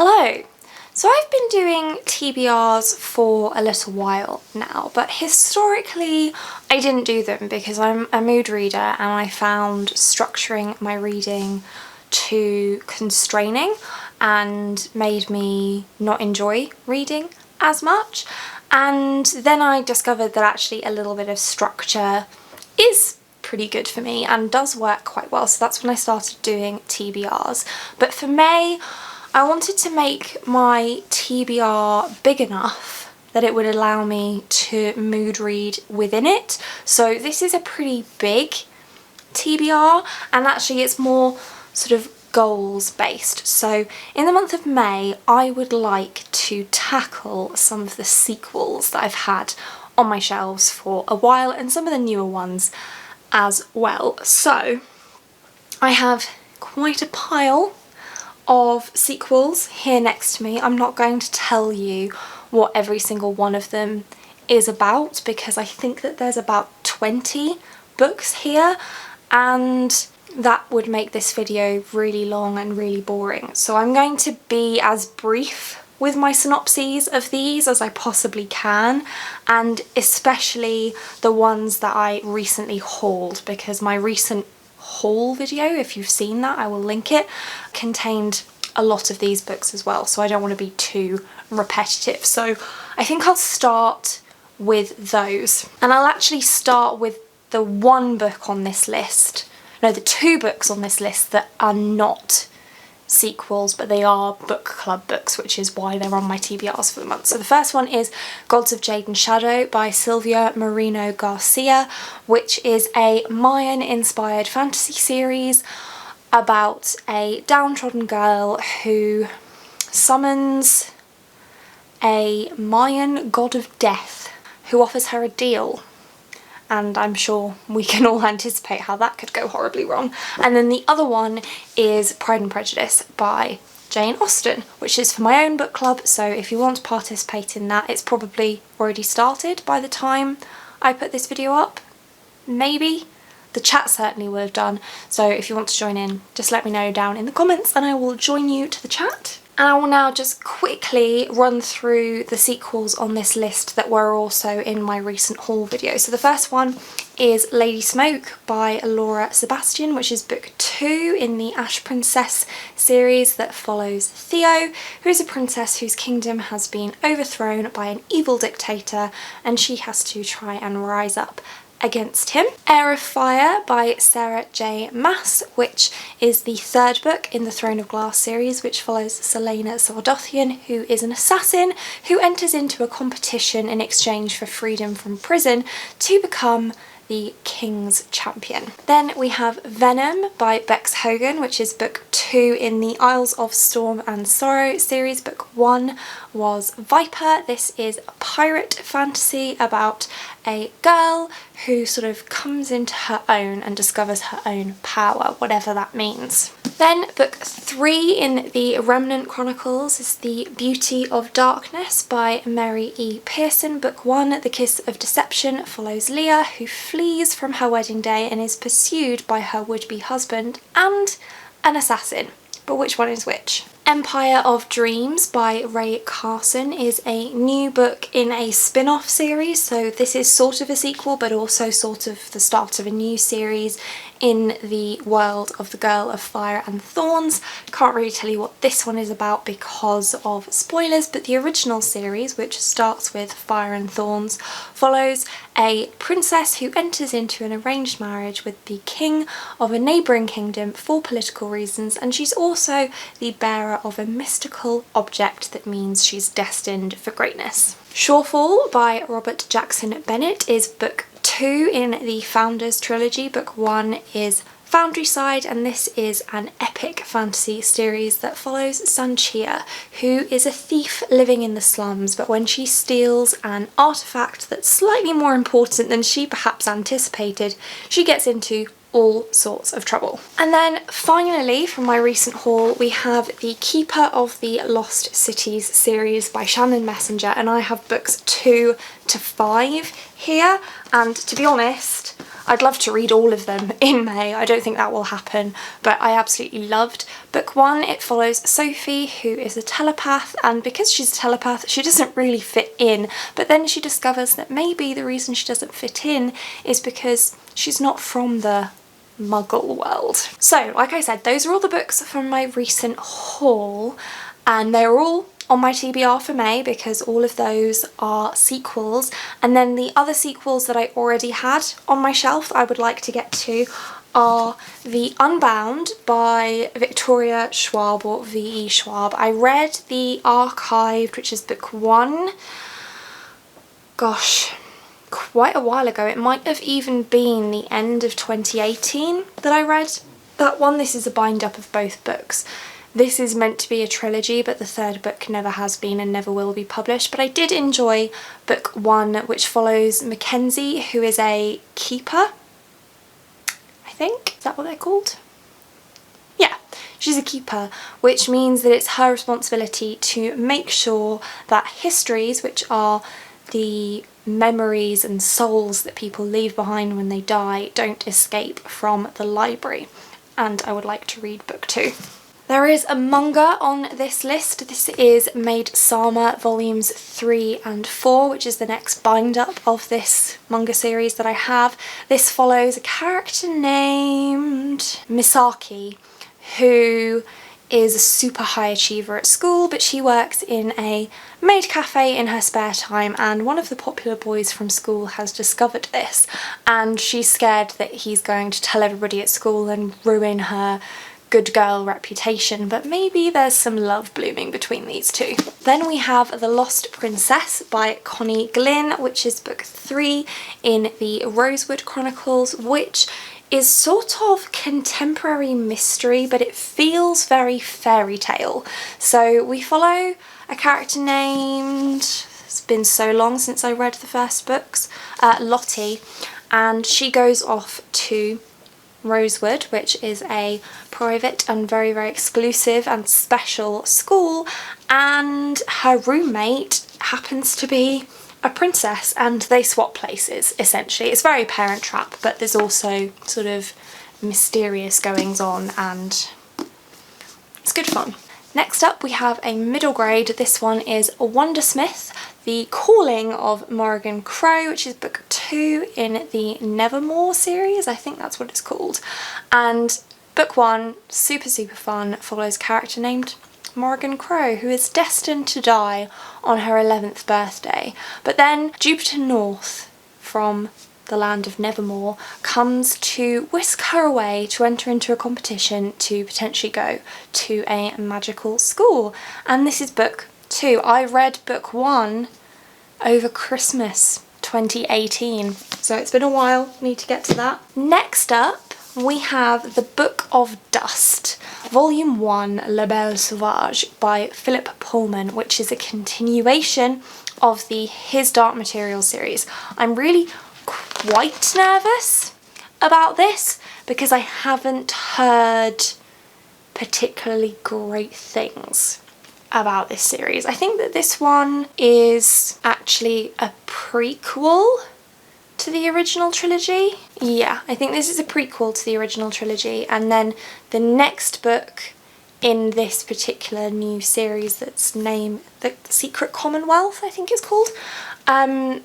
Hello! So I've been doing TBRs for a little while now, but historically I didn't do them because I'm a mood reader and I found structuring my reading too constraining and made me not enjoy reading as much. And then I discovered that actually a little bit of structure is pretty good for me and does work quite well, so that's when I started doing TBRs. But for May, I wanted to make my TBR big enough that it would allow me to mood read within it. So this is a pretty big TBR, and actually it's more sort of goals based. So in the month of May, I would like to tackle some of the sequels that I've had on my shelves for a while and some of the newer ones as well. So I have quite a pile of sequels here next to me. I'm not going to tell you what every single one of them is about because I think that there's about 20 books here and that would make this video really long and really boring. So I'm going to be as brief with my synopses of these as I possibly can, and especially the ones that I recently hauled, because my recent haul video, if you've seen that, I will link it, contained a lot of these books as well, so I don't want to be too repetitive. So I think I'll start with those, and I'll actually start with the one book on this list, no, the two books on this list that are not sequels, but they are book club books, which is why they're on my TBRs for the month. So the first one is Gods of Jade and Shadow by Silvia Moreno Garcia, which is a Mayan inspired fantasy series about a downtrodden girl who summons a Mayan god of death who offers her a deal. And I'm sure we can all anticipate how that could go horribly wrong. And then the other one is Pride and Prejudice by Jane Austen, which is for my own book club, so if you want to participate in that, it's probably already started by the time I put this video up. Maybe. The chat certainly would have done, so if you want to join in, just let me know down in the comments and I will join you to the chat. And I will now just quickly run through the sequels on this list that were also in my recent haul video. So the first one is Lady Smoke by Laura Sebastian, which is book 2 in the Ash Princess series that follows Theo, who is a princess whose kingdom has been overthrown by an evil dictator and she has to try and rise up against him. Heir of Fire by Sarah J. Maas, which is the third book in the Throne of Glass series, which follows Selena Sardothian, who is an assassin who enters into a competition in exchange for freedom from prison to become the King's Champion. Then we have Venom by Bex Hogan, which is book 2 in the Isles of Storm and Sorrow series. Book 1 was Viper. This is a pirate fantasy about a girl who sort of comes into her own and discovers her own power, whatever that means. Then book 3 in the Remnant Chronicles is The Beauty of Darkness by Mary E. Pearson. Book 1, The Kiss of Deception, follows Leah, who flees from her wedding day and is pursued by her would-be husband and an assassin. But which one is which? Empire of Dreams by Ray Carson is a new book in a spin-off series, so this is sort of a sequel but also sort of the start of a new series in the world of the Girl of Fire and Thorns. Can't really tell you what this one is about because of spoilers, but the original series, which starts with Fire and Thorns, follows a princess who enters into an arranged marriage with the king of a neighbouring kingdom for political reasons, and she's also the bearer of a mystical object that means she's destined for greatness. Shorefall by Robert Jackson Bennett is book 2 in the Founders trilogy. Book 1 is Foundryside, and this is an epic fantasy series that follows Sanchia, who is a thief living in the slums, but when she steals an artifact that's slightly more important than she perhaps anticipated, she gets into all sorts of trouble. And then finally, from my recent haul, we have The Keeper of the Lost Cities series by Shannon Messenger, and I have books 2 to 5 here, and to be honest, I'd love to read all of them in May. I don't think that will happen, but I absolutely loved book 1. It follows Sophie, who is a telepath, and because she's a telepath, she doesn't really fit in, but then she discovers that maybe the reason she doesn't fit in is because she's not from the Muggle world. So, like I said, those are all the books from my recent haul, and they're all on my TBR for May because all of those are sequels, and then the other sequels that I already had on my shelf I would like to get to are The Unbound by Victoria Schwab, or V.E. Schwab. I read The Archived, which is book 1, gosh, quite a while ago. It might have even been the end of 2018 that I read that one. This is a bind up of both books. This is meant to be a trilogy, but the third book never has been and never will be published. But I did enjoy book 1, which follows Mackenzie, who is a keeper, I think. Is that what they're called? Yeah, she's a keeper, which means that it's her responsibility to make sure that histories, which are the memories and souls that people leave behind when they die, don't escape from the library. And I would like to read book 2. There is a manga on this list. This is Maid Sama volumes 3 and 4, which is the next bind up of this manga series that I have. This follows a character named Misaki, who is a super high achiever at school, but she works in a maid cafe in her spare time, and one of the popular boys from school has discovered this, and she's scared that he's going to tell everybody at school and ruin her good girl reputation, but maybe there's some love blooming between these two. Then we have The Lost Princess by Connie Glynn, which is book 3 in the Rosewood Chronicles, which is sort of contemporary mystery, but it feels very fairy tale. So we follow a character named, it's been so long since I read the first books, Lottie, and she goes off to Rosewood, which is a private and very, very exclusive and special school, and her roommate happens to be a princess, and they swap places, essentially. It's very Parent Trap, but there's also sort of mysterious goings on, and it's good fun. Next up we have a middle grade. This one is Wondersmith, The Calling of Morrigan Crow, which is book 2 in the Nevermore series, I think that's what it's called. And book 1, super fun, follows a character named Morrigan Crow, who is destined to die on her 11th birthday. But then Jupiter North from the land of Nevermore comes to whisk her away to enter into a competition to potentially go to a magical school. And this is book 2. I read book 1 over Christmas 2018, so it's been a while, need to get to that. Next up we have The Book of Dust, Volume 1, La Belle Sauvage by Philip Pullman, which is a continuation of the His Dark Materials series. I'm really quite nervous about this because I haven't heard particularly great things about this series. I think that this one is actually a prequel to the original trilogy. Yeah, I think this is a prequel to the original trilogy, and then the next book in this particular new series that's named The Secret Commonwealth, I think it's called,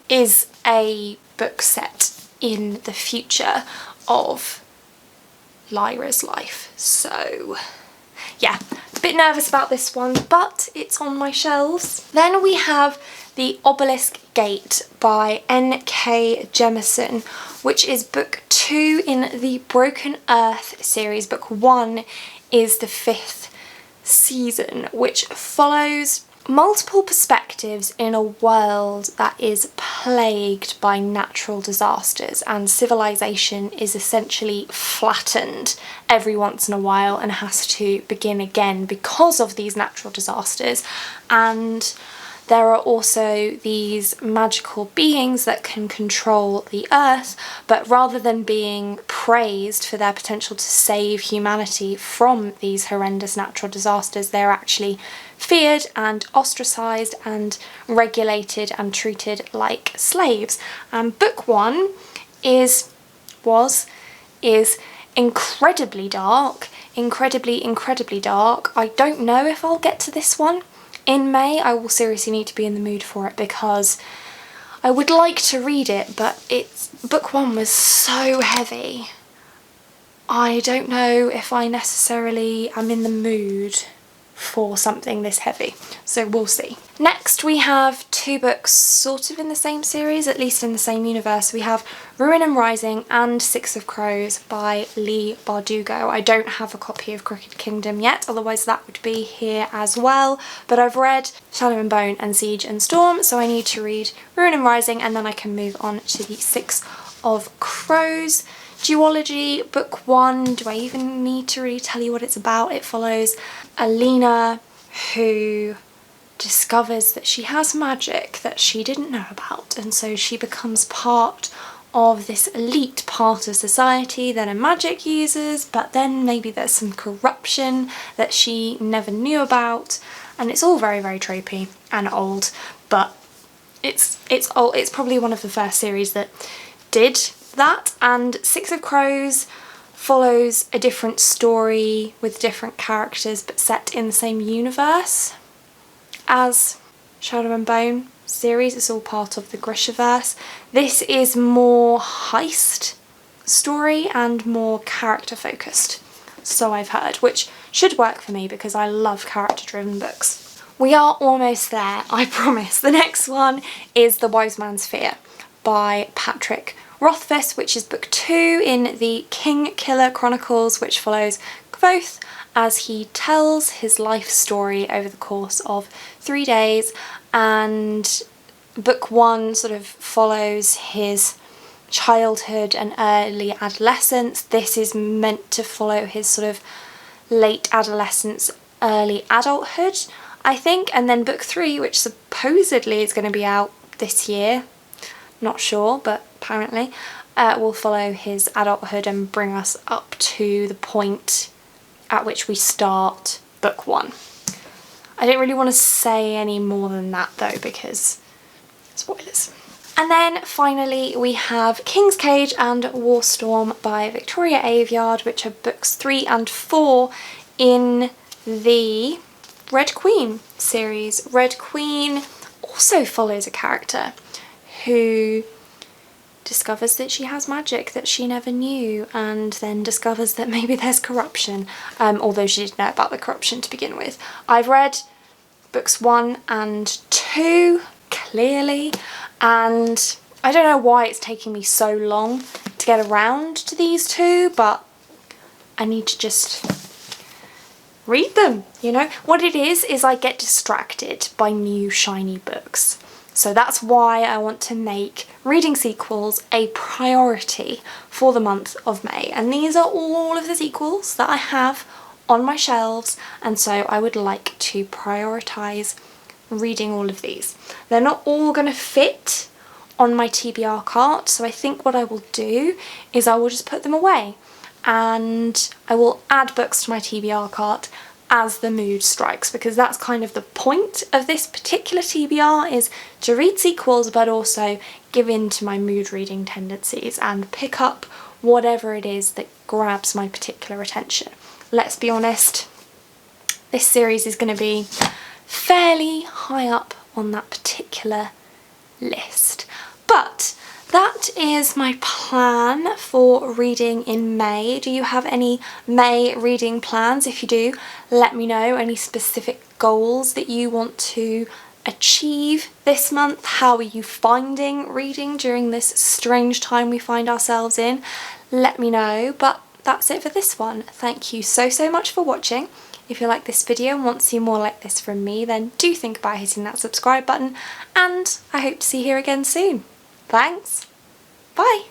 is a book set in the future of Lyra's life. So yeah, a bit nervous about this one, but it's on my shelves. Then we have The Obelisk Gate by N.K. Jemisin, which is book 2 in the Broken Earth series. Book 1 is the 5th season, which follows multiple perspectives in a world that is plagued by natural disasters, and civilization is essentially flattened every once in a while and has to begin again because of these natural disasters. And there are also these magical beings that can control the earth, but rather than being praised for their potential to save humanity from these horrendous natural disasters, they're actually feared and ostracised and regulated and treated like slaves. And book 1 is was is incredibly dark, incredibly dark. I don't know if I'll get to this one in May. I will seriously need to be in the mood for it because I would like to read it, but book one was so heavy. I don't know if I necessarily am in the mood for something this heavy, so we'll see. Next we have two books sort of in the same series, at least in the same universe. We have Ruin and Rising and Six of Crows by Leigh Bardugo. I don't have a copy of Crooked Kingdom yet, otherwise that would be here as well, but I've read Shadow and Bone and Siege and Storm, so I need to read Ruin and Rising and then I can move on to the Six of Crows. Duology, book one, do I even need to really tell you what it's about? It follows Alina, who discovers that she has magic that she didn't know about, and so she becomes part of this elite part of society that are magic users, but then maybe there's some corruption that she never knew about, and it's all very, very tropey and old, but it's old. It's probably one of the first series that did that. And Six of Crows follows a different story with different characters but set in the same universe as Shadow and Bone series. It's all part of the Grishaverse. This is more heist story and more character focused, so I've heard, which should work for me because I love character driven books. We are almost there, I promise. The next one is The Wise Man's Fear by Patrick Rothfuss, which is book two in the King Killer Chronicles, which follows Kvothe as he tells his life story over the course of 3 days, and book one sort of follows his childhood and early adolescence. This is meant to follow his sort of late adolescence, early adulthood, I think, and then book three, which supposedly is going to be out this year, not sure, but apparently, will follow his adulthood and bring us up to the point at which we start book one. I don't really want to say any more than that though, because spoilers. And then finally we have King's Cage and Warstorm by Victoria Aveyard, which are books 3 and 4 in the Red Queen series. Red Queen also follows a character who discovers that she has magic that she never knew, and then discovers that maybe there's corruption, although she didn't know about the corruption to begin with. I've read books 1 and 2 clearly, and I don't know why it's taking me so long to get around to these two, but I need to just read them, you know? What it is I get distracted by new shiny books. So that's why I want to make reading sequels a priority for the month of May. And these are all of the sequels that I have on my shelves, and so I would like to prioritise reading all of these. They're not all going to fit on my TBR cart, so I think what I will do is I will just put them away and I will add books to my TBR cart as the mood strikes, because that's kind of the point of this particular TBR, is to read sequels but also give in to my mood reading tendencies and pick up whatever it is that grabs my particular attention. Let's be honest, this series is going to be fairly high up on that particular list. But that is my plan for reading in May. Do you have any May reading plans? If you do, let me know. Any specific goals that you want to achieve this month? How are you finding reading during this strange time we find ourselves in? Let me know. But that's it for this one. Thank you so much for watching. If you like this video and want to see more like this from me, then do think about hitting that subscribe button, and I hope to see you here again soon. Thanks. Bye.